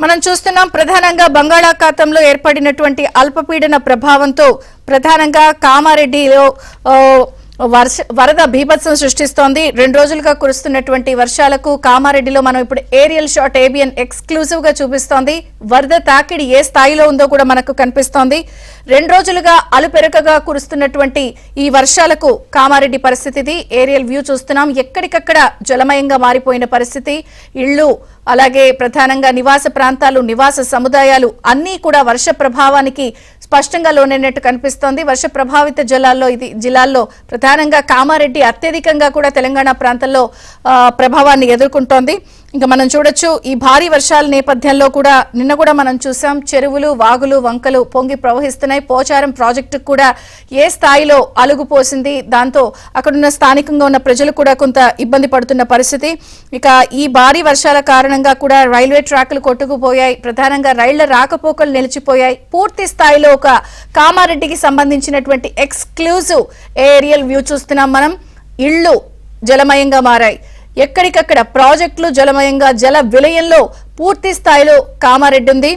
మనం చూస్తున్నాం ప్రధానంగా బంగాళాఖాతంలో ఏర్పడినటువంటి అల్పపీడన ప్రభావంతో ప్రధానంగా కామారెడ్డిలో వరద బీభత్సం సృష్టిస్తోంది. 2 రోజులుగా కురుస్తున్నటువంటి వర్షాలకు కామారెడ్డిలో మనం ఇప్పుడు ఏరియల్ షాట్ ఏబిఎన్ ఎక్స్క్లూజివ్ గా చూపిస్తోంది. వరద తాకిడి ఏ స్థాయిలో ఉందో కూడా మనకు కనిపిస్తోంది. 2 రోజులుగా అలుపెరకగా కురుస్తున్నటువంటి ఈ వర్షాలకు కామారెడ్డి పరిస్థితి ఏరియల్ వ్యూ చూస్తున్నాం. ఎక్కడికక్కడ జలమయంగా మారిపోయిన పరిస్థితి. ఇళ్లు అలాగే ప్రధానంగా నివాస ప్రాంతాలు, నివాస సముదాయాలు అన్నీ కూడా వర్ష ప్రభావానికి స్పష్టంగా లోనైనట్టు కనిపిస్తోంది. వర్ష ప్రభావిత జిల్లాల్లో ప్రధానంగా కామారెడ్డి అత్యధికంగా కూడా తెలంగాణ ప్రాంతంలో ప్రభావాన్ని ఎదుర్కొంటోంది. ఇంకా మనం చూడొచ్చు ఈ భారీ వర్షాల నేపథ్యంలో కూడా నిన్న కూడా మనం చూసాం చెరువులు, వాగులు, వంకలు పొంగి ప్రవహిస్తున్నాయి. పోచారం ప్రాజెక్టు కూడా ఏ స్థాయిలో అలుగుపోసింది. దాంతో అక్కడున్న స్థానికంగా ఉన్న ప్రజలు కూడా కొంత ఇబ్బంది పడుతున్న పరిస్థితి. ఇక ఈ భారీ వర్షాల కారణంగా కూడా రైల్వే ట్రాక్లు కొట్టుకుపోయాయి. ప్రధానంగా రైళ్ల రాకపోకలు నిలిచిపోయాయి. పూర్తి స్థాయిలో ఒక కామారెడ్డికి సంబంధించినటువంటి ఎక్స్క్లూజివ్ ఏరియల్ వ్యూ చూస్తున్నాం మనం. ఇళ్లు జలమయంగా మారాయి. ఎక్కడికక్కడ ప్రాజెక్టులు జలమయంగా, జల విలయంలో పూర్తి స్థాయిలో కామారెడ్డి ఉంది.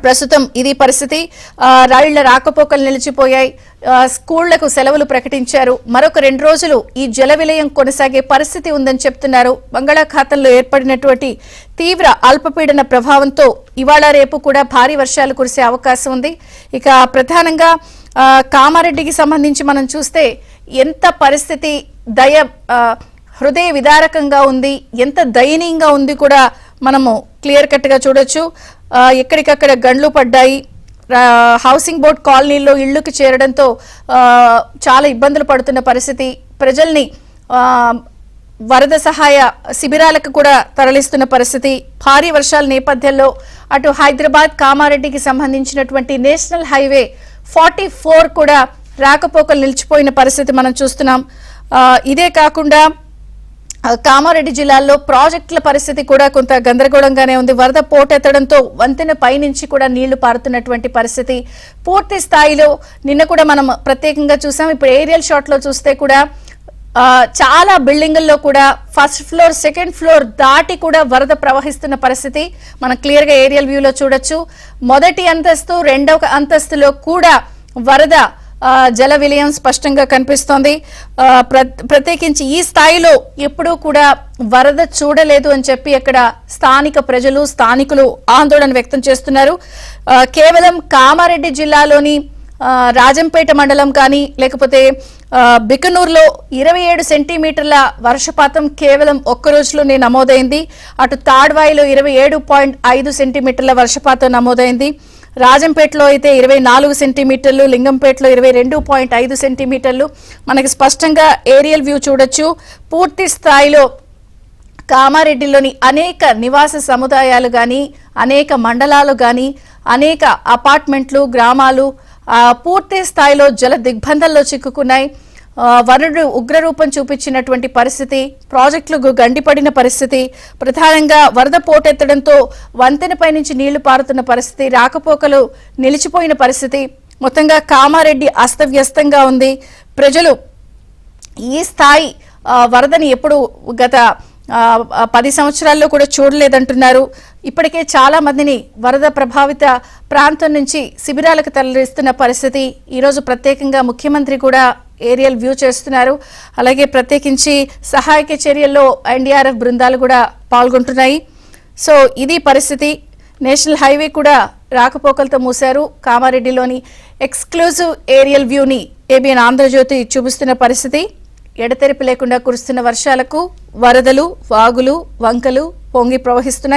ప్రస్తుతం ఇది పరిస్థితి. రైళ్ల రాకపోకలు నిలిచిపోయాయి. స్కూళ్లకు సెలవులు ప్రకటించారు. మరొక 2 రోజులు ఈ జల విలయం కొనసాగే పరిస్థితి ఉందని చెప్తున్నారు. బంగాళాఖాతంలో ఏర్పడినటువంటి తీవ్ర అల్పపీడన ప్రభావంతో ఇవాళ రేపు కూడా భారీ వర్షాలు కురిసే అవకాశం ఉంది. ఇక ప్రధానంగా కామారెడ్డికి సంబంధించి మనం చూస్తే ఎంత పరిస్థితి హృదయ విదారకంగా ఉంది, ఎంత దయనీయంగా ఉంది కూడా మనము క్లియర్ కట్ గా చూడొచ్చు. ఎక్కడికక్కడ గండ్లు పడ్డాయి. హౌసింగ్ బోర్డ్ కాలనీల్లో ఇళ్లకు చేరడంతో చాలా ఇబ్బందులు పడుతున్న పరిస్థితి. ప్రజల్ని వరద సహాయ శిబిరాలకు కూడా తరలిస్తున్న పరిస్థితి. భారీ వర్షాల నేపథ్యంలో అటు హైదరాబాద్ కామారెడ్డికి సంబంధించినటువంటి నేషనల్ హైవే 44 కూడా రాకపోకలు నిలిచిపోయిన పరిస్థితి మనం చూస్తున్నాం. ఇదే కాకుండా కామారెడ్డి జిల్లాలో ప్రాజెక్టుల పరిస్థితి కూడా కొంత గందరగోళంగానే ఉంది. వరద పోటెత్తడంతో వంతెన పైనుంచి కూడా నీళ్లు పారుతున్నటువంటి పరిస్థితి పూర్తి స్థాయిలో నిన్న కూడా మనం ప్రత్యేకంగా చూసాం. ఇప్పుడు ఏరియల్ షాట్ లో చూస్తే కూడా చాలా బిల్డింగుల్లో కూడా ఫస్ట్ ఫ్లోర్, సెకండ్ ఫ్లోర్ దాటి కూడా వరద ప్రవహిస్తున్న పరిస్థితి మనం క్లియర్ గా ఏరియల్ వ్యూలో చూడొచ్చు. మొదటి అంతస్తు, 2వ అంతస్తులో కూడా వరద జల విలయం స్పష్టంగా కనిపిస్తోంది. ప్రత్యేకించి ఈ స్థాయిలో ఎప్పుడూ కూడా వరద చూడలేదు అని చెప్పి అక్కడ స్థానిక ప్రజలు, స్థానికులు ఆందోళన వ్యక్తం చేస్తున్నారు. కేవలం కామారెడ్డి జిల్లాలోని రాజంపేట మండలం కానీ లేకపోతే బికనూరులో 27 సెంటీమీటర్ల వర్షపాతం కేవలం ఒక్క రోజులోనే నమోదైంది. అటు తాడ్వాయిలో 27.5 సెంటీమీటర్ల వర్షపాతం నమోదైంది. రాజంపేటలో అయితే 24 సెంటీమీటర్లు, లింగంపేటలో 22.5 సెంటీమీటర్లు. మనకి స్పష్టంగా ఏరియల్ వ్యూ చూడొచ్చు. పూర్తి స్థాయిలో కామారెడ్డిలోని అనేక నివాస సముదాయాలు కానీ, అనేక మండలాలు కానీ, అనేక అపార్ట్మెంట్లు, గ్రామాలు పూర్తి స్థాయిలో జల దిగ్బంధంలో చిక్కుకున్నాయి. వరుణుడు ఉగ్రరూపం చూపించినటువంటి పరిస్థితి, ప్రాజెక్టులు గండిపడిన పరిస్థితి, ప్రధానంగా వరద పోటెత్తడంతో వంతెనపై నుంచి నీళ్లు పారుతున్న పరిస్థితి, రాకపోకలు నిలిచిపోయిన పరిస్థితి. మొత్తంగా కామారెడ్డి అస్తవ్యస్తంగా ఉంది. ప్రజలు ఈ స్థాయి వరదని ఎప్పుడు గత 10 సంవత్సరాల్లో కూడా చూడలేదంటున్నారు. ఇప్పటికే చాలా మందిని వరద ప్రభావిత ప్రాంతం నుంచి శిబిరాలకు తరలిస్తున్న పరిస్థితి. ఈరోజు ప్రత్యేకంగా ముఖ్యమంత్రి కూడా ఏరియల్ వ్యూ చేస్తున్నారు. అలాగే ప్రత్యేకించి సహాయక చర్యల్లో ఎన్డీఆర్ఎఫ్ బృందాలు కూడా పాల్గొంటున్నాయి. సో ఇది పరిస్థితి. నేషనల్ హైవే కూడా రాకపోకలతో మూశారు. కామారెడ్డిలోని ఎక్స్క్లూజివ్ ఏరియల్ వ్యూని ఏబిఎన్ ఆంధ్రజ్యోతి చూపిస్తున్న పరిస్థితి. ఎడతెరిపి లేకుండా కురుస్తున్న వర్షాలకు వరదలు, వాగులు, వంకలు పొంగి ప్రవహిస్తున్నాయి.